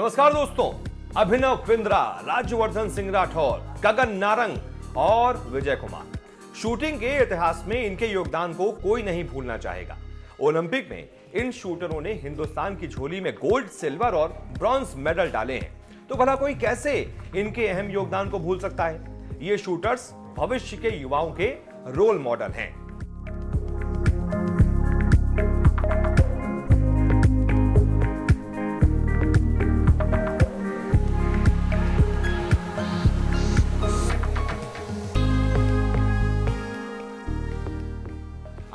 नमस्कार दोस्तों, अभिनव बिंद्रा, राज्यवर्धन सिंह राठौर, गगन नारंग और विजय कुमार। शूटिंग के इतिहास में इनके योगदान को कोई नहीं भूलना चाहेगा। ओलंपिक में इन शूटरों ने हिंदुस्तान की झोली में गोल्ड, सिल्वर और ब्रॉन्ज मेडल डाले हैं। तो भला कोई कैसे इनके अहम योगदान को भूल सकता है। ये शूटर्स भविष्य के युवाओं के रोल मॉडल हैं।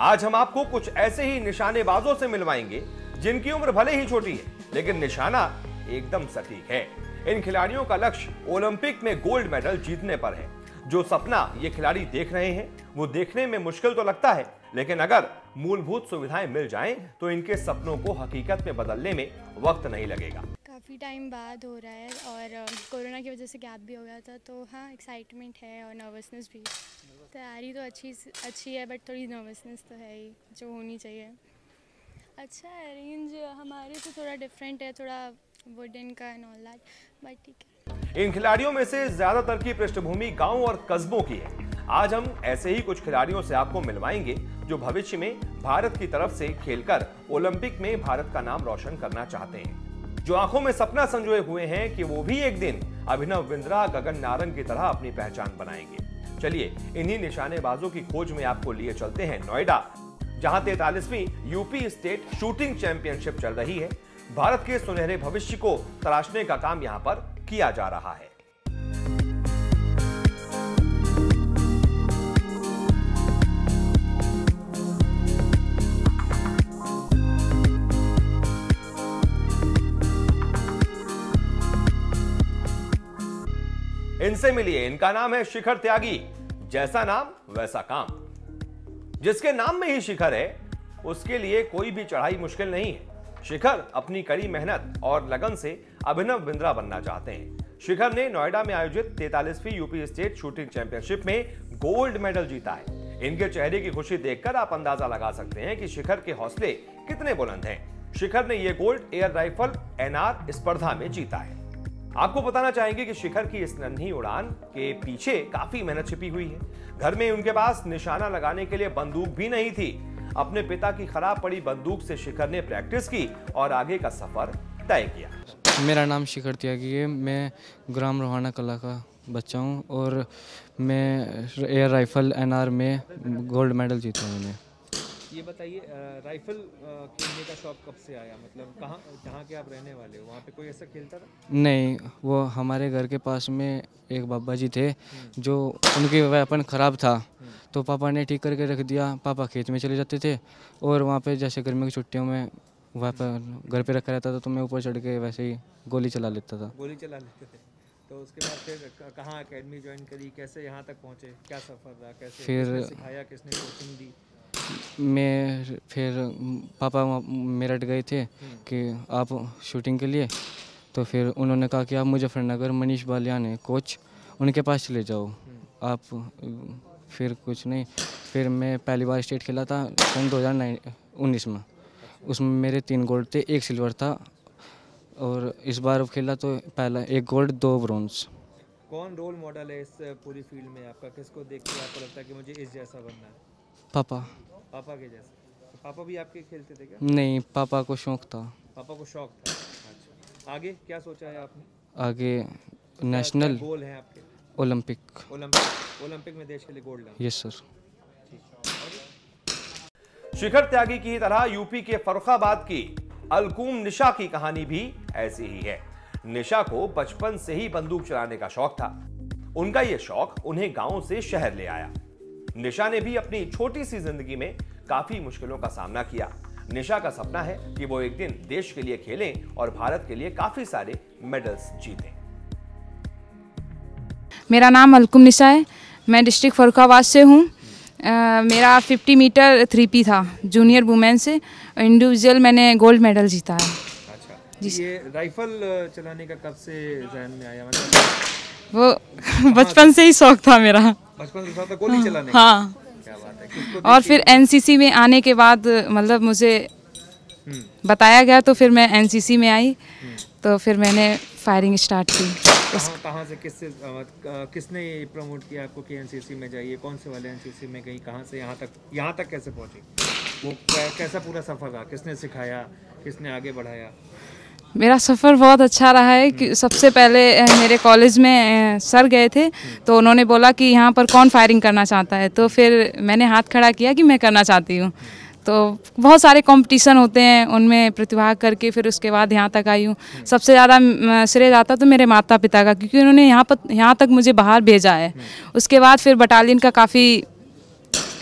आज हम आपको कुछ ऐसे ही निशानेबाजों से मिलवाएंगे जिनकी उम्र भले ही छोटी है, लेकिन निशाना एकदम सटीक है। इन खिलाड़ियों का लक्ष्य ओलंपिक में गोल्ड मेडल जीतने पर है। जो सपना ये खिलाड़ी देख रहे हैं वो देखने में मुश्किल तो लगता है, लेकिन अगर मूलभूत सुविधाएं मिल जाएं तो इनके सपनों को हकीकत में बदलने में वक्त नहीं लगेगा। काफ़ी टाइम बाद हो रहा है और कोरोना की वजह से गैप भी हो गया था, तो हाँ एक्साइटमेंट है और नर्वसनेस भी। तैयारी तो अच्छी है, बट थोड़ी नर्वसनेस तो है ही, जो होनी चाहिए। अच्छा है, रेंज हमारे से थोड़ा डिफरेंट है, थोड़ा वुडन का एंड ऑल दैट, बट ठीक है। इन खिलाड़ियों में से ज्यादातर की पृष्ठभूमि गांव और कस्बों की है। आज हम ऐसे ही कुछ खिलाड़ियों से आपको मिलवाएंगे जो भविष्य में भारत की तरफ से खेलकर ओलंपिक में भारत का नाम रोशन करना चाहते हैं, जो आंखों में सपना संजोए हुए हैं कि वो भी एक दिन अभिनव बिंद्रा, गगन नारंग की तरह अपनी पहचान बनाएंगे। चलिए इन्हीं निशानेबाजों की खोज में आपको लिए चलते हैं नोएडा, जहां 43वीं यूपी स्टेट शूटिंग चैंपियनशिप चल रही है। भारत के सुनहरे भविष्य को तराशने का काम यहां पर किया जा रहा है। इनसे मिलिए, इनका नाम है शिखर त्यागी। जैसा नाम वैसा काम। जिसके नाम में ही शिखर है उसके लिए कोई भी चढ़ाई मुश्किल नहीं है। शिखर अपनी कड़ी मेहनत और लगन से अभिनव बिंद्रा बनना चाहते हैं। शिखर ने नोएडा में आयोजित 43वीं यूपी स्टेट शूटिंग चैंपियनशिप में गोल्ड मेडल जीता है। इनके चेहरे की खुशी देखकर आप अंदाजा लगा सकते हैं कि शिखर के हौसले कितने बुलंद हैं। शिखर ने यह गोल्ड एयर राइफल NR स्पर्धा में जीता है। आपको बताना चाहेंगे कि शिखर की इस नन्ही उड़ान के पीछे काफी मेहनत छिपी हुई है। घर में उनके पास निशाना लगाने के लिए बंदूक भी नहीं थी। अपने पिता की खराब पड़ी बंदूक से शिखर ने प्रैक्टिस की और आगे का सफर तय किया। मेरा नाम शिखर त्यागी है। मैं ग्राम रोहाना कला का बच्चा हूँ और मैं एयर राइफल NR में गोल्ड मेडल जीता हूँ। मैंने ये बताइए, राइफल खेलने का शौक कब से आया? मतलब जहाँ के आप रहने वाले हो वहाँ पे कोई ऐसा खेलता था? नहीं, वो हमारे घर के पास में एक बाबा जी थे जो उनकी वेपन ख़राब था, तो पापा ने ठीक करके रख दिया। पापा खेत में चले जाते थे और वहाँ पे जैसे गर्मी की छुट्टियों में वेपन घर पे रखा रहता था, तो मैं ऊपर चढ़ के वैसे ही गोली चला लेता था। गोली चला लेते थे। तो उसके बाद फिर कहाँ एकेडमी ज्वाइन करी, कैसे यहाँ तक पहुँचे, क्या सफ़र रहा, कैसे फिर सिखाया, किसने कोचिंग दी? मैं फिर पापा मेरठ गए थे कि आप शूटिंग के लिए, तो फिर उन्होंने कहा कि आप मुजफ्फरनगर मनीष बालियान है कोच, उनके पास चले जाओ आप। फिर कुछ नहीं, फिर मैं पहली बार स्टेट खेला था सन 2019 में। उसमें मेरे 3 गोल्ड थे, 1 सिल्वर था, और इस बार खेला तो पहला 1 गोल्ड 2 ब्रॉन्ज। कौन रोल मॉडल है इस पूरी फील्ड में आपका? किसको देख के आपको लगता है कि मुझे इस जैसा बनना है? पापा के जैसा। तो पापा भी आपके खेलते थे क्या? नहीं, पापा को शौक था। पापा को शौक था। अच्छा, आगे क्या सोचा है आपने? आगे नेशनल गोल है आपके? ओलंपिक में देश के लिए गोल्ड लाना। Yes sir. शिखर त्यागी की तरह यूपी के फर्रुखाबाद की अलकुम निशा की कहानी भी ऐसी ही है। निशा को बचपन से ही बंदूक चलाने का शौक था। उनका यह शौक उन्हें गांव से शहर ले आया। निशा ने भी अपनी छोटी सी जिंदगी में काफी मुश्किलों का सामना किया। निशा का सपना है कि वो एक दिन देश के लिए खेलें और भारत के लिए काफी सारे मेडल्स जीतें। मेरा नाम अलकुम निशा है। मैं डिस्ट्रिक्ट फर्रुखाबाद से हूँ। मेरा 50 मीटर 3P था जूनियर वुमेन से। इंडिविजुअल मैंने गोल्ड मेडल जीता है। अच्छा, ये राइफल चलाने का कब से ज़हन में आया? मतलब वो बचपन से ही शौक था मेरा। बचपन से शौक था गोली चलाने का? हाँ। क्या बात है। और फिर NCC में आने के बाद मतलब मुझे बताया गया, तो फिर मैं NCC में आई। तो तो फिर मैंने फायरिंग स्टार्ट की। कहाँ से किसने प्रमोट किया आपको कि एनसीसी में जाइए? कौन से वाले एनसीसी में गई? कहाँ से यहाँ तक कैसे पहुँची? वो कैसा पूरा सफ़र रहा? किसने सिखाया, किसने आगे बढ़ाया? मेरा सफ़र बहुत अच्छा रहा है कि सबसे पहले मेरे कॉलेज में सर गए थे, तो उन्होंने बोला कि यहाँ पर कौन फायरिंग करना चाहता है, तो फिर मैंने हाथ खड़ा किया कि मैं करना चाहती हूँ। तो बहुत सारे कंपटीशन होते हैं, उनमें प्रतिभाग करके फिर उसके बाद यहाँ तक आई हूँ। सबसे ज़्यादा श्रेय जाता तो मेरे माता पिता का, क्योंकि उन्होंने यहाँ तक मुझे बाहर भेजा है। उसके बाद फिर बटालियन का काफ़ी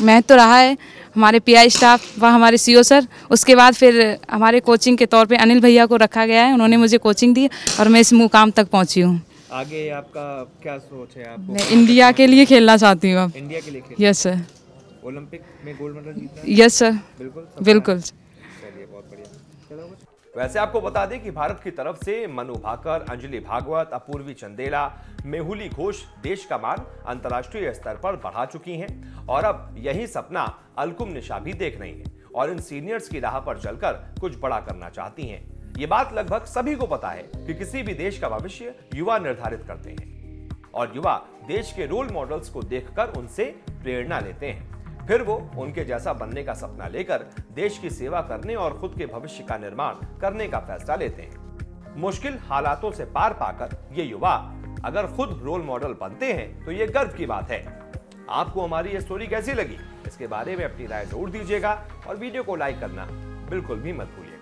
महत्व रहा है, हमारे पीआई स्टाफ व हमारे सीओ सर। उसके बाद फिर हमारे कोचिंग के तौर पे अनिल भैया को रखा गया है, उन्होंने मुझे कोचिंग दी और मैं इस मुकाम तक पहुंची हूँ। आगे आपका क्या सोच है? आपको मैं इंडिया के लिए खेलना चाहती हूँ अब। इंडिया के लिए यस सर। ओलंपिक में गोल्ड मेडल जीतना है? यस सर, बिल्कुल। चलिए, बहुत बढ़िया। वैसे आपको बता दें कि भारत की तरफ से मनु भाकर, अंजलि भागवत, अपूर्वी चंदेला, मेहुली घोष देश का मान अंतर्राष्ट्रीय स्तर पर बढ़ा चुकी हैं और अब यही सपना अलकुम निशा भी देख रही हैं और इन सीनियर्स की राह पर चलकर कुछ बड़ा करना चाहती हैं। ये बात लगभग सभी को पता है कि किसी भी देश का भविष्य युवा निर्धारित करते हैं और युवा देश के रोल मॉडल्स को देखकर उनसे प्रेरणा लेते हैं। फिर वो उनके जैसा बनने का सपना लेकर देश की सेवा करने और खुद के भविष्य का निर्माण करने का फैसला लेते हैं। मुश्किल हालातों से पार पाकर ये युवा अगर खुद रोल मॉडल बनते हैं तो ये गर्व की बात है। आपको हमारी ये स्टोरी कैसी लगी? इसके बारे में अपनी राय जरूर दीजिएगा और वीडियो को लाइक करना बिल्कुल भी मत भूलिएगा।